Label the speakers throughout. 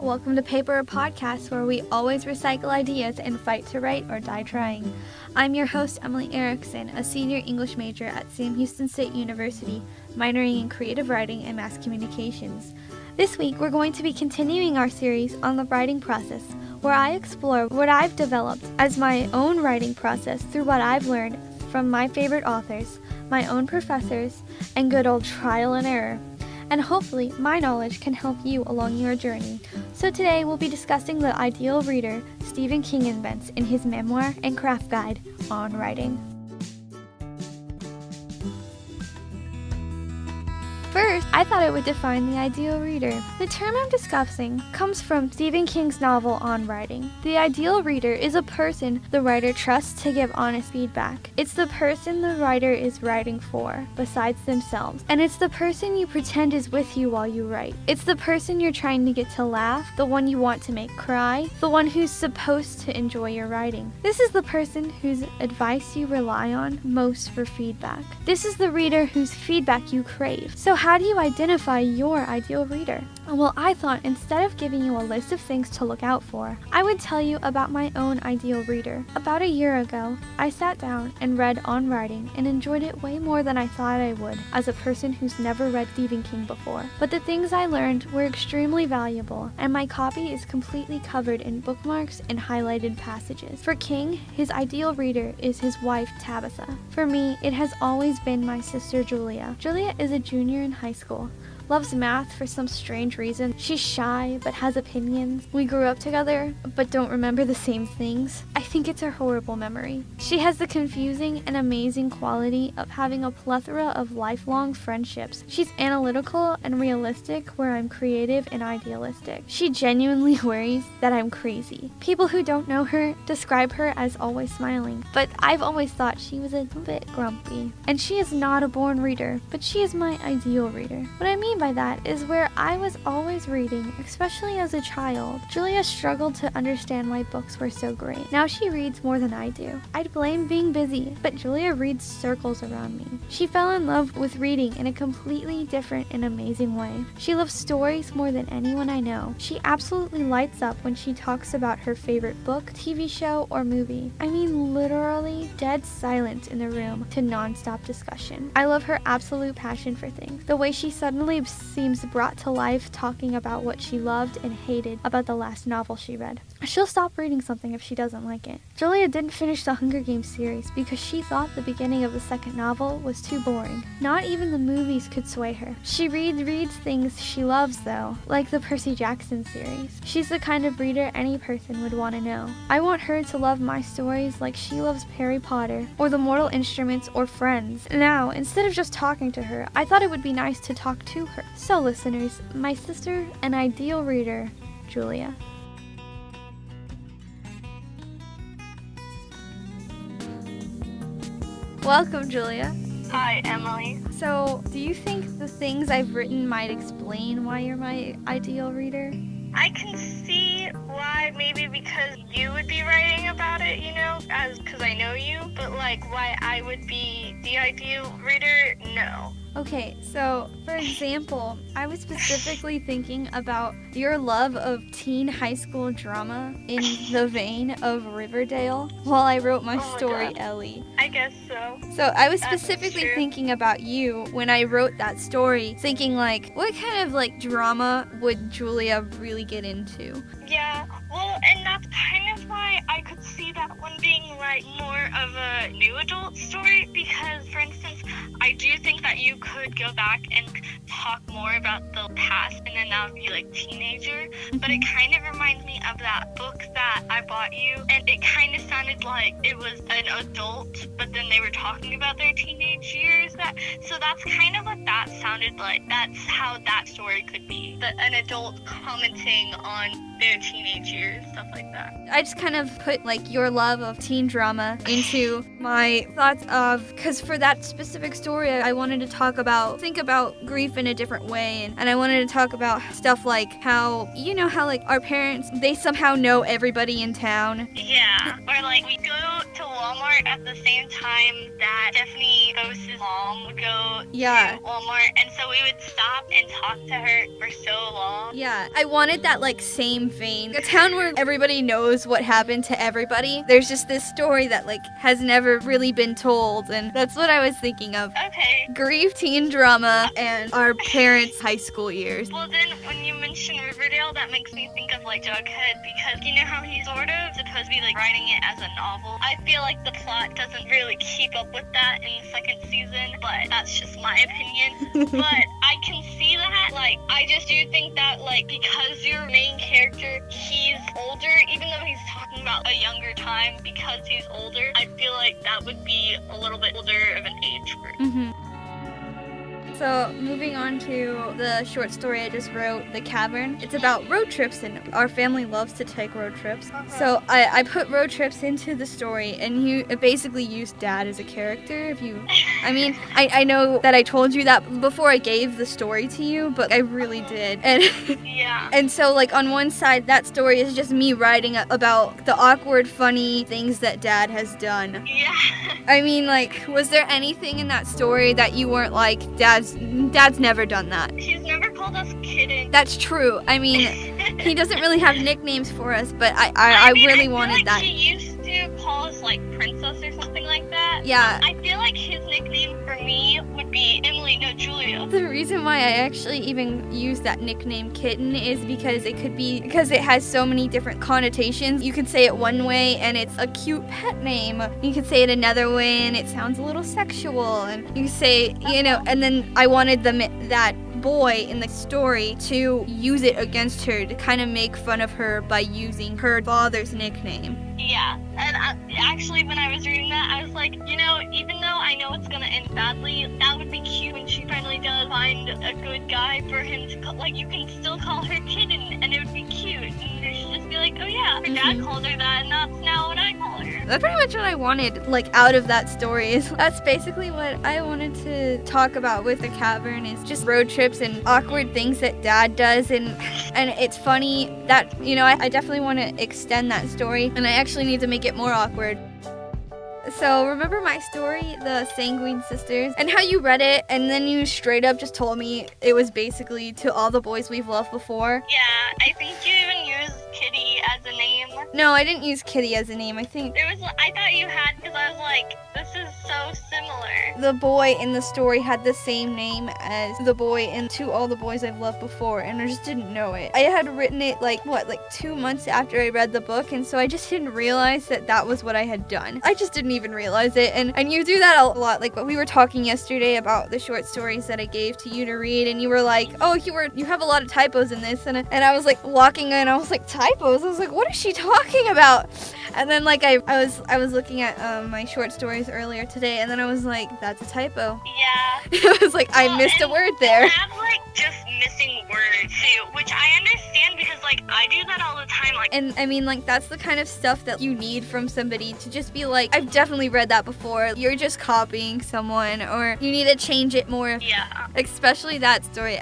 Speaker 1: Welcome to Paper, a podcast where we always recycle ideas and fight to write or die trying. I'm your host, Emily Erickson, a senior English major at Sam Houston State University, minoring in creative writing and mass communications. This week, we're going to be continuing our series on the writing process, where I explore what I've developed as my own writing process through what I've learned from my favorite authors, my own professors, and good old trial and error. And hopefully, my knowledge can help you along your journey. So today, we'll be discussing the ideal reader Stephen King invents in his memoir and craft guide on writing. First, I thought it would define the ideal reader. The term I'm discussing comes from Stephen King's novel On Writing. The ideal reader is a person the writer trusts to give honest feedback. It's the person the writer is writing for, besides themselves. And it's the person you pretend is with you while you write. It's the person you're trying to get to laugh, the one you want to make cry, the one who's supposed to enjoy your writing. This is the person whose advice you rely on most for feedback. This is the reader whose feedback you crave. So how do you identify your ideal reader? Well, I thought instead of giving you a list of things to look out for, I would tell you about my own ideal reader. About a year ago, I sat down and read On Writing and enjoyed it way more than I thought I would as a person who's never read Stephen King before. But the things I learned were extremely valuable, and my copy is completely covered in bookmarks and highlighted passages. For King, his ideal reader is his wife, Tabitha. For me, it has always been my sister, Julia. Julia is a junior in high school, loves math for some strange reason. She's shy but has opinions. We grew up together but don't remember the same things. I think it's a horrible memory. She has the confusing and amazing quality of having a plethora of lifelong friendships. She's analytical and realistic where I'm creative and idealistic. She genuinely worries that I'm crazy. People who don't know her describe her as always smiling, but I've always thought she was a bit grumpy. And she is not a born reader, but she is my ideal reader. What I mean by that is where I was always reading, especially as a child. Julia struggled to understand why books were so great. Now she reads more than I do. I'd blame being busy, but Julia reads circles around me. She fell in love with reading in a completely different and amazing way. She loves stories more than anyone I know. She absolutely lights up when she talks about her favorite book, TV show, or movie. I mean literally dead silence in the room to non-stop discussion. I love her absolute passion for things. The way she suddenly seems brought to life talking about what she loved and hated about the last novel she read. She'll stop reading something if she doesn't like it. Julia didn't finish the Hunger Games series because she thought the beginning of the second novel was too boring. Not even the movies could sway her. She reads things she loves though, like the Percy Jackson series. She's the kind of reader any person would want to know. I want her to love my stories like she loves Harry Potter or The Mortal Instruments or Friends. Now, instead of just talking to her, I thought it would be nice to talk to her. So listeners, my sister and ideal reader, Julia. Welcome, Julia.
Speaker 2: Hi, Emily.
Speaker 1: So, do you think the things I've written might explain why you're my ideal reader?
Speaker 2: I can see why, maybe because you would be writing about it, because I know you, but why I would be the ideal reader, no.
Speaker 1: Okay, so for example, I was specifically thinking about your love of teen high school drama in the vein of Riverdale while I wrote my story,
Speaker 2: God.
Speaker 1: Ellie.
Speaker 2: I guess so.
Speaker 1: So I was specifically thinking about you when I wrote that story, thinking what kind of drama would Julia really get into?
Speaker 2: Yeah, well, and that's kind of why I could see that one being more of a new adult story, because for instance, I do think that you could go back and talk more about the past and then that would be teenager, but it kind of reminds me of that book that I bought you, and it kind of sounded like it was an adult, but then they were talking about their teenage years. So that's kind of what that sounded like. That's how that story could be, an adult commenting on their teenage years, stuff like that.
Speaker 1: I just kind of put your love of teen drama into my thoughts of, because for that specific story, I wanted to think about grief in a different way, and I wanted to talk about stuff like how, how like our parents, they somehow know everybody in town.
Speaker 2: Yeah, or like we go to Walmart at the same time that Stephanie Bose's mom would go to Walmart, and so we would stop and talk to her for so long.
Speaker 1: Yeah, I wanted that like same vein. A town where everybody knows what happened to everybody. There's just this story that like has never really been told, and that's what I was thinking of.
Speaker 2: Okay.
Speaker 1: Grief, teen drama, and our parents' high school years.
Speaker 2: Well, then when you mention Riverdale, that makes me think of like Jughead, because you know how he's sort of supposed to be like writing it as a novel. I feel like the plot doesn't really keep up with that in the second season, but that's just my opinion. But I can see that, like, I just do think that, like, because your main character, he's older, even though he's talking about a younger time, because he's older, I feel like that would be a little bit older of an age group.
Speaker 1: Mm-hmm. So, moving on to the short story I just wrote, The Cavern. It's about road trips, and our family loves to take road trips. So, I put road trips into the story, and you basically used Dad as a character. I know that I told you that before I gave the story to you, but I really did. And
Speaker 2: yeah.
Speaker 1: And so, like, on one side, that story is just me writing about the awkward, funny things that Dad has done.
Speaker 2: Yeah.
Speaker 1: I mean, like, was there anything in that story that you weren't like, Dad's never done that?
Speaker 2: He's never called us kitten.
Speaker 1: That's true. I mean, he doesn't really have nicknames for us, but I really wanted that.
Speaker 2: He used to call us, like, princess or something like that.
Speaker 1: Yeah.
Speaker 2: I feel like his nickname for me would be Emily, no Julia.
Speaker 1: The reason why I actually even use that nickname kitten is because it has so many different connotations. You could say it one way and it's a cute pet name. You could say it another way and it sounds a little sexual. And you could say, and then I wanted that boy in the story to use it against her, to kind of make fun of her by using her father's nickname.
Speaker 2: Yeah, and actually when I was reading that, I was like, even though I know it's gonna end badly, that would be cute when she finally does find a good guy for him to call. Like, you can still call her kitten, and it would be cute, and they should just be like, oh yeah, her dad called her that, and that's now what I call her.
Speaker 1: That's pretty much what I wanted, like, out of that story. That's basically what I wanted to talk about with The Cavern, is just road trips and awkward things that Dad does, and it's funny that, I definitely want to extend that story, and I actually need to make it more awkward. So, remember my story, The Sanguine Sisters, and how you read it, and then you straight up just told me it was basically To All the Boys We've Loved Before?
Speaker 2: Yeah, I think you even used Kitty as a name.
Speaker 1: No, I didn't use Kitty as a name. I
Speaker 2: thought you had, because I was like, this is so similar.
Speaker 1: The boy in the story had the same name as the boy in To All the Boys I've Loved Before, and I just didn't know it. I had written it like 2 months after I read the book, and so I just didn't realize that was what I had done. I just didn't even realize it, and you do that a lot. Like, we were talking yesterday about the short stories that I gave to you to read, and you were like, oh, you have a lot of typos in this, and I was like walking in, I was like, typos? I was like, what is she talking about? And then like I was looking at my short stories earlier today, and then I was like, that's a typo.
Speaker 2: Yeah.
Speaker 1: It was like, I missed a word there.
Speaker 2: I have like just missing words too, which I understand because like I do that all the time. Like,
Speaker 1: and I mean, like, that's the kind of stuff that you need from somebody to just be like, I've definitely read that before. You're just copying someone, or you need to change it more.
Speaker 2: Yeah.
Speaker 1: Especially that story.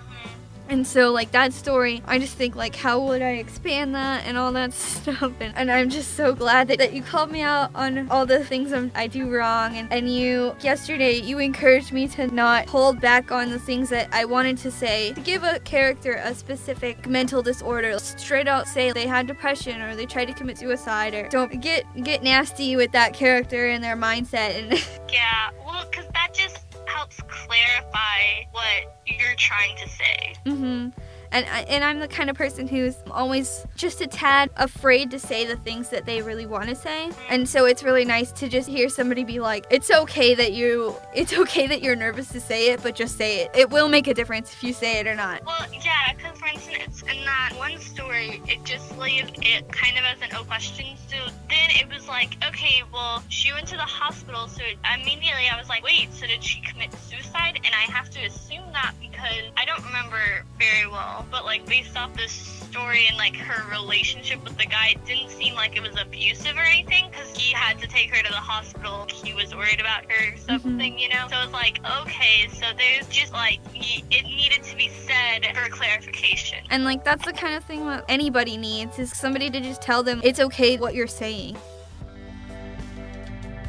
Speaker 1: And so, like, that story, I just think, like, how would I expand that and all that stuff? And I'm just so glad that you called me out on all the things I do wrong. And yesterday, you encouraged me to not hold back on the things that I wanted to say. To give a character a specific mental disorder, straight out say they had depression or they tried to commit suicide, or don't get nasty with that character and their mindset. And
Speaker 2: yeah, well, because that just helps clarify what you're trying to say.
Speaker 1: Mm-hmm. And I'm the kind of person who's always just a tad afraid to say the things that they really want to say. And so it's really nice to just hear somebody be like, it's okay that you're nervous to say it, but just say it. It will make a difference if you say it or not.
Speaker 2: Well, yeah, because for instance, in that one story, it just leaves it kind of as an O question. So then it was like, okay, well, she went to the hospital, so immediately I was like, wait, so did she commit suicide? And I have to assume that because I don't remember very well. But like based off this story and like her relationship with the guy, it didn't seem like it was abusive or anything, because he had to take her to the hospital. He was worried about her or something, you know? So it's like, okay, so there's just like, it needed to be said for clarification.
Speaker 1: And like, that's the kind of thing that anybody needs, is somebody to just tell them it's okay what you're saying.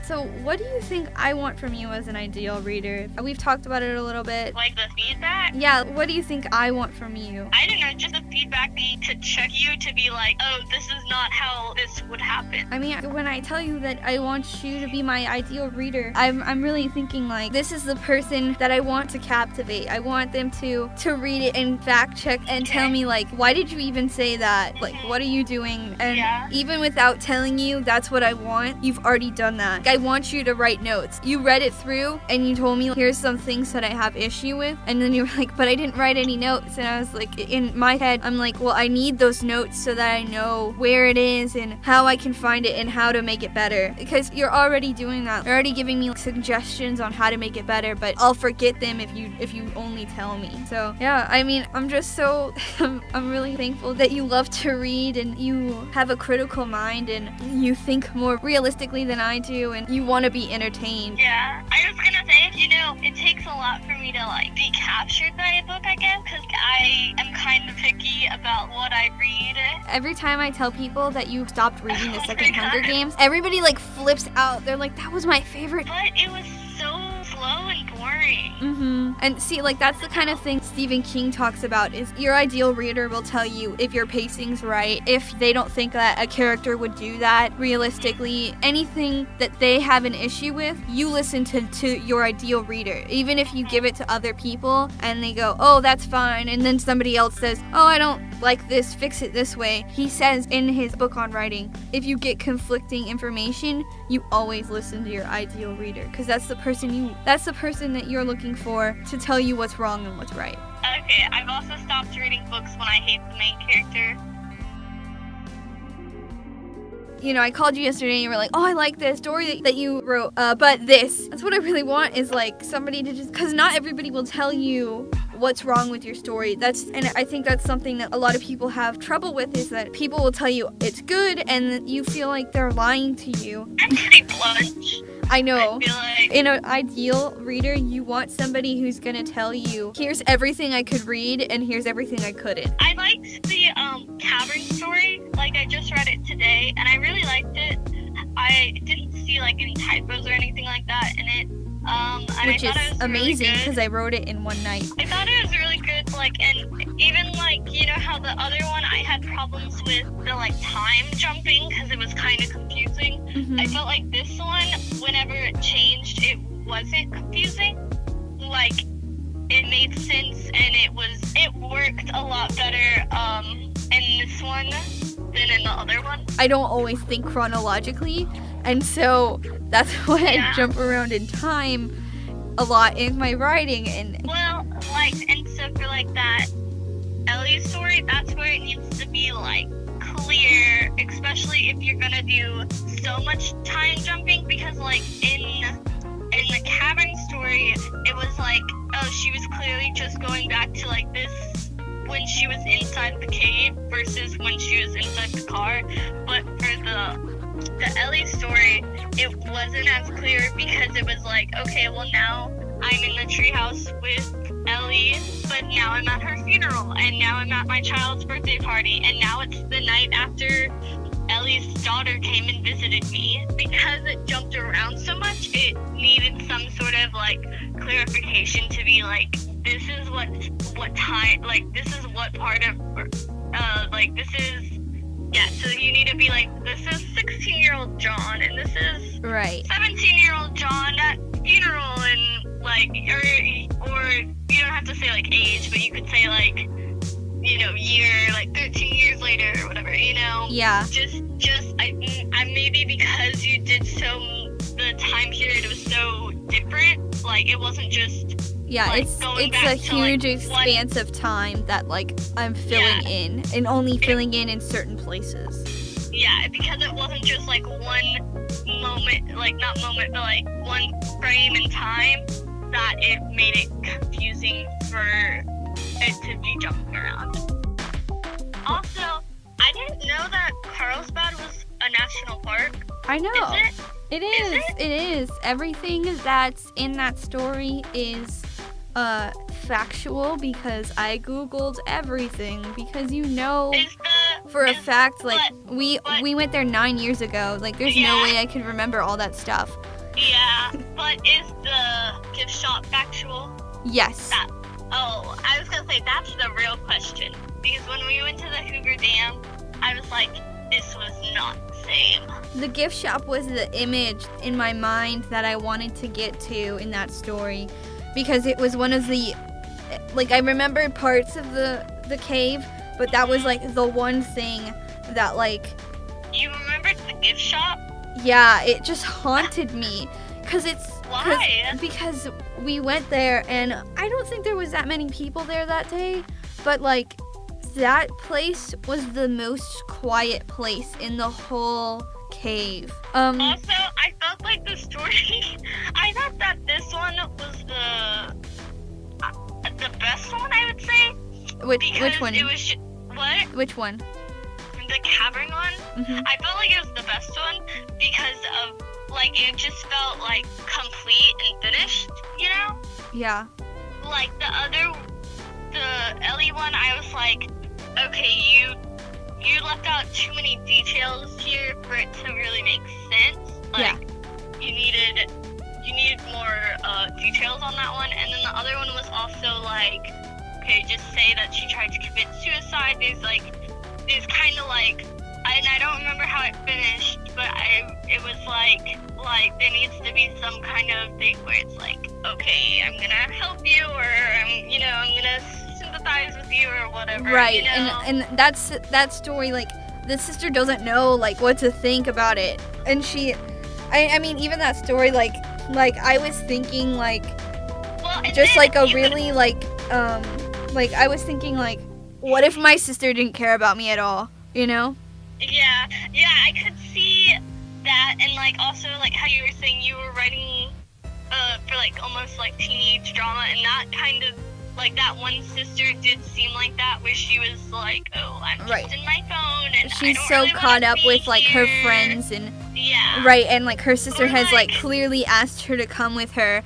Speaker 1: So what do you think I want from you as an ideal reader? We've talked about it a little bit.
Speaker 2: Like the feedback?
Speaker 1: Yeah, what do you think I want from you?
Speaker 2: I don't know, just the feedback to check you to be like, oh, this is not how this would happen.
Speaker 1: I mean, when I tell you that I want you to be my ideal reader, I'm really thinking like, this is the person that I want to captivate. I want them to read it and fact check and tell me like, why did you even say that? Like, what are you doing? And even without telling you that's what I want, you've already done that. I want you to write notes. You read it through and you told me, here's some things that I have issue with, and then you were like, but I didn't write any notes. And I was like, in my head, I'm like, well, I need those notes so that I know where it is and how I can find it and how to make it better, because you're already doing that. You're already giving me suggestions on how to make it better, but I'll forget them if you only tell me. So yeah, I mean, I'm just so I'm really thankful that you love to read and you have a critical mind and you think more realistically than I do, and you want to be entertained.
Speaker 2: Yeah, I was gonna say, you know, it takes a lot for me to like be captured by a book, I guess, because I am kind of picky about what I read.
Speaker 1: Every time I tell people that you stopped reading the second Hunger Games, everybody like flips out. They're like, that was my favorite.
Speaker 2: But it was so slow and boring.
Speaker 1: And see, like, that's the kind of thing Stephen King talks about, is your ideal reader will tell you if your pacing's right, if they don't think that a character would do that realistically. Anything that they have an issue with, you listen to your ideal reader. Even if you give it to other people and they go, oh, that's fine, and then somebody else says, oh, I don't like this, fix it this way. He says in his book on writing, if you get conflicting information, you always listen to your ideal reader, because that's the person that you're looking for to tell you what's wrong and what's right.
Speaker 2: Okay, I've also stopped reading books when I hate the main character.
Speaker 1: You know, I called you yesterday and you were like, oh, I like this story that you wrote, but this. That's what I really want, is like somebody to just, because not everybody will tell you what's wrong with your story. And I think that's something that a lot of people have trouble with, is that people will tell you it's good and you feel like they're lying to you.
Speaker 2: I'm pretty blunt.
Speaker 1: I know.
Speaker 2: I feel like
Speaker 1: in an ideal reader, you want somebody who's gonna tell you, here's everything I could read and here's everything I couldn't.
Speaker 2: I liked the cavern story. Like, I just read it today and I really liked it. I didn't see like any typos or anything like that in it.
Speaker 1: Which is amazing, because
Speaker 2: really
Speaker 1: I wrote it in one night.
Speaker 2: I thought it was really good, like, and even like, you know how the other one I had problems with the like time jumping because it was kind of confusing. I felt like this one, whenever it changed, it wasn't confusing. Like, it made sense and it worked a lot better in this one than in the other one.
Speaker 1: I don't always think chronologically, and so that's why I jump around in time a lot in my writing. And
Speaker 2: well, like, and so for like that Ellie story, that's where it needs to be like clear, especially if you're gonna do so much time jumping, because like in the cavern story, it was like, oh, she was clearly just going back to like this when she was inside the cave versus when she was inside the car. But for the Ellie story, it wasn't as clear, because it was like, okay, well, now I'm in the treehouse with Ellie, but now I'm at her funeral, and now I'm at my child's birthday party, and now it's the night after Ellie's daughter came and visited me. Because it jumped around so much, it needed some sort of like clarification to be like, this is what time, like, this is what part of, like, this is, yeah, so you need to be like, this is 16-year-old John, and this is
Speaker 1: right
Speaker 2: 17-year-old John at funeral, and like, or you don't have to say like age, but you could say like, you know, year, like 13 years later or whatever, you know?
Speaker 1: Yeah.
Speaker 2: I maybe because you did the time period was so different, like, it wasn't just,
Speaker 1: yeah,
Speaker 2: like,
Speaker 1: it's a huge expanse of time that like I'm filling in, and only filling in certain places.
Speaker 2: Yeah, because it wasn't just like one moment, like not moment, but like one frame in time, that it made it confusing for it to be jumping around. Also, I didn't know that Carlsbad was a national park.
Speaker 1: I know.
Speaker 2: Is it?
Speaker 1: It is. It is. Everything that's in that story is factual because I googled everything because for a fact we went there 9 years ago. Like there's no way I could remember all that stuff.
Speaker 2: Yeah, but is the gift shop factual?
Speaker 1: Yes.
Speaker 2: I was gonna say that's the real question because when we went to the Hoover Dam, I was like, this was not the same.
Speaker 1: The gift shop was the image in my mind that I wanted to get to in that story because it was one of the, like I remembered parts of the cave, but that was like the one thing that like...
Speaker 2: You remembered the gift shop?
Speaker 1: Yeah, it just haunted me.
Speaker 2: Why?
Speaker 1: Because we went there and I don't think there was that many people there that day, but like that place was the most quiet place in the whole cave.
Speaker 2: Also, I felt like the story, I thought that this one was the best one, I would say.
Speaker 1: Which one?
Speaker 2: It was what?
Speaker 1: Which one?
Speaker 2: The cavern one.
Speaker 1: Mm-hmm.
Speaker 2: I felt like it was the best one because of like it just felt like complete and finished, you know?
Speaker 1: Yeah.
Speaker 2: Like the Ellie one, I was like, okay, you left out too many details here for it to really make sense. Like you needed more details on that one, and then the other one was also like, okay, just say that she tried to commit suicide. There's kind of like, and I don't remember how it finished, but it was like there needs to be some kind of thing where it's like, okay, I'm gonna help you, or I'm gonna sympathize with you, or whatever.
Speaker 1: Right,
Speaker 2: you know?
Speaker 1: and that's that story. Like the sister doesn't know like what to think about it, and I mean even that story like I was thinking like just like a really like I was thinking like, what if my sister didn't care about me at all, you know?
Speaker 2: Yeah, I could see that, and like also like how you were saying you were writing for like almost like teenage drama, and that kind of like that one sister did seem like that, where she was like, oh, I'm just in my phone, and
Speaker 1: she's
Speaker 2: I don't
Speaker 1: so
Speaker 2: really
Speaker 1: caught
Speaker 2: wanna
Speaker 1: up
Speaker 2: be
Speaker 1: with like
Speaker 2: here.
Speaker 1: her friends and
Speaker 2: yeah,
Speaker 1: right, and like her sister
Speaker 2: Or,
Speaker 1: has like
Speaker 2: like
Speaker 1: clearly asked her to come with her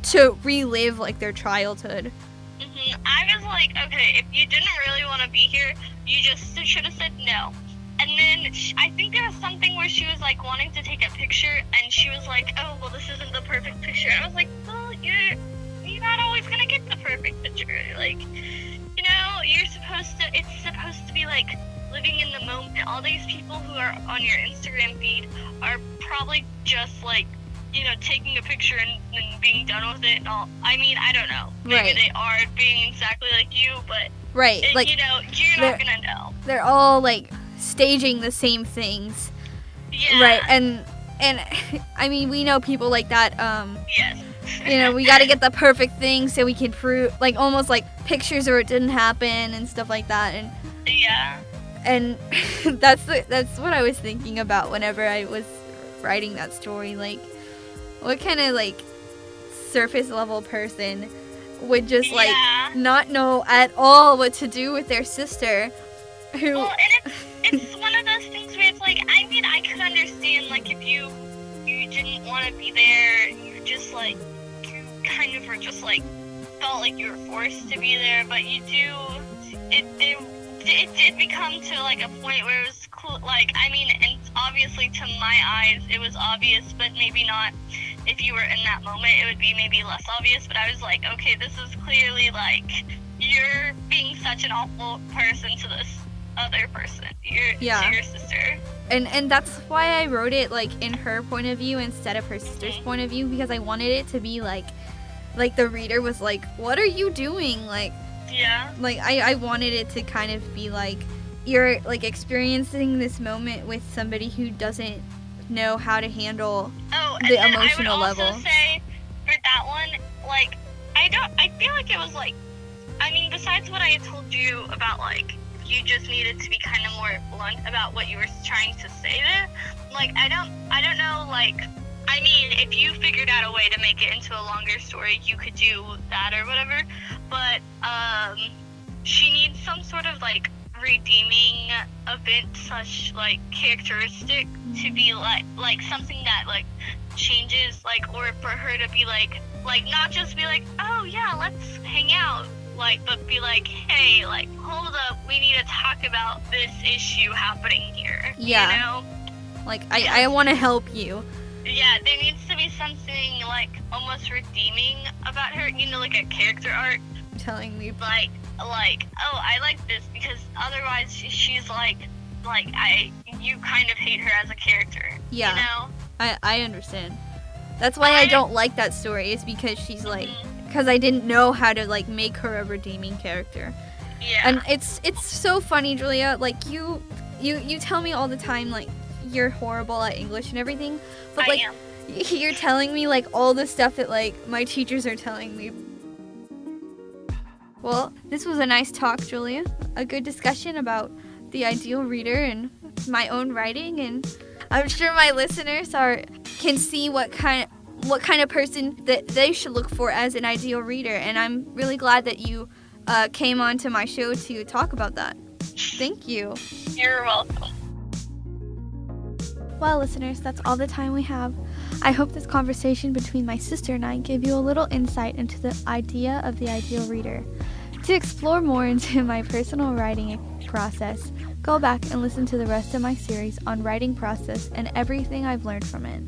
Speaker 1: to relive like their childhood.
Speaker 2: I was like, okay, if you didn't really want to be here, you just should have said no. And then I think there was something where she was like wanting to take a picture, and she was like, oh, well, this isn't the perfect picture. I was like, well, you're not always gonna get the perfect picture. Like, you know, it's supposed to be like living in the moment. All these people who are on your Instagram feed are probably just like, you know, taking a picture and being done with it and all. I mean, I don't know. Maybe they are being exactly like you, but like, you know, you're not gonna know.
Speaker 1: They're all like staging the same things.
Speaker 2: Yeah.
Speaker 1: Right, and I mean, we know people like that.
Speaker 2: Yes.
Speaker 1: You know, we got to get the perfect thing so we can prove, like, almost like pictures or it didn't happen and stuff like that. And
Speaker 2: yeah.
Speaker 1: And that's what I was thinking about whenever I was writing that story. Like, what kind of like surface level person would just like not know at all what to do with their sister?
Speaker 2: Well, and it's one of those things where it's like, I mean, I could understand like if you didn't want to be there, you just like you kind of were just like felt like you were forced to be there, but you do it did become to like a point where it was cool. Like, I mean, and obviously to my eyes it was obvious, but maybe not. If you were in that moment, it would be maybe less obvious. But I was like, okay, this is clearly like you're being such an awful person to this other person, to your sister. And
Speaker 1: that's why I wrote it like in her point of view instead of her sister's point of view, because I wanted it to be like the reader was like, what are you doing? Like,
Speaker 2: yeah,
Speaker 1: like I wanted it to kind of be like you're like experiencing this moment with somebody who doesn't know how to handle the emotional level.
Speaker 2: I would also say for that one, like I feel like it was like, I mean, besides what I had told you about like you just needed to be kind of more blunt about what you were trying to say there. Like, I don't know, like, I mean, if you figured out a way to make it into a longer story, you could do that or whatever, but, she needs some sort of, like, redeeming event such like characteristic to be like something that like changes, like, or for her to be like not just be like, oh yeah, let's hang out, like, but be like, hey, like, hold up, we need to talk about this issue happening here.
Speaker 1: Yeah.
Speaker 2: You know?
Speaker 1: Like, I want to help you.
Speaker 2: Yeah, there needs to be something like almost redeeming about her, you know, like a character arc.
Speaker 1: Telling me,
Speaker 2: Like, oh, I like this, because otherwise she's like you kind of hate her as a character.
Speaker 1: Yeah.
Speaker 2: You know?
Speaker 1: I understand. That's why I don't like that story, is because she's like, because I didn't know how to like make her a redeeming character.
Speaker 2: Yeah.
Speaker 1: And it's so funny, Julia. Like you tell me all the time like you're horrible at English and everything, but like
Speaker 2: I am.
Speaker 1: you're telling me like all the stuff that like my teachers are telling me. Well, this was a nice talk, Julia. A good discussion about the ideal reader and my own writing, and I'm sure my listeners can see what kind of person that they should look for as an ideal reader, and I'm really glad that you came on to my show to talk about that. Thank you.
Speaker 2: You're welcome.
Speaker 1: Well, listeners, that's all the time we have. I hope this conversation between my sister and I gave you a little insight into the idea of the ideal reader. To explore more into my personal writing process, go back and listen to the rest of my series on writing process and everything I've learned from it.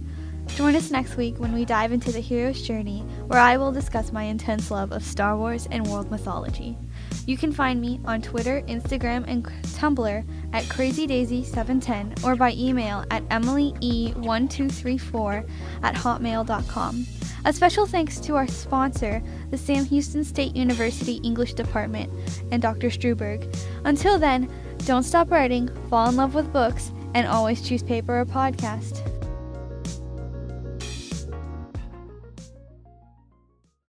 Speaker 1: Join us next week when we dive into the hero's journey, where I will discuss my intense love of Star Wars and world mythology. You can find me on Twitter, Instagram, and Tumblr at crazydaisy710 or by email at emilye1234@hotmail.com. A special thanks to our sponsor, the Sam Houston State University English Department, and Dr. Struberg. Until then, don't stop writing, fall in love with books, and always choose paper or podcast.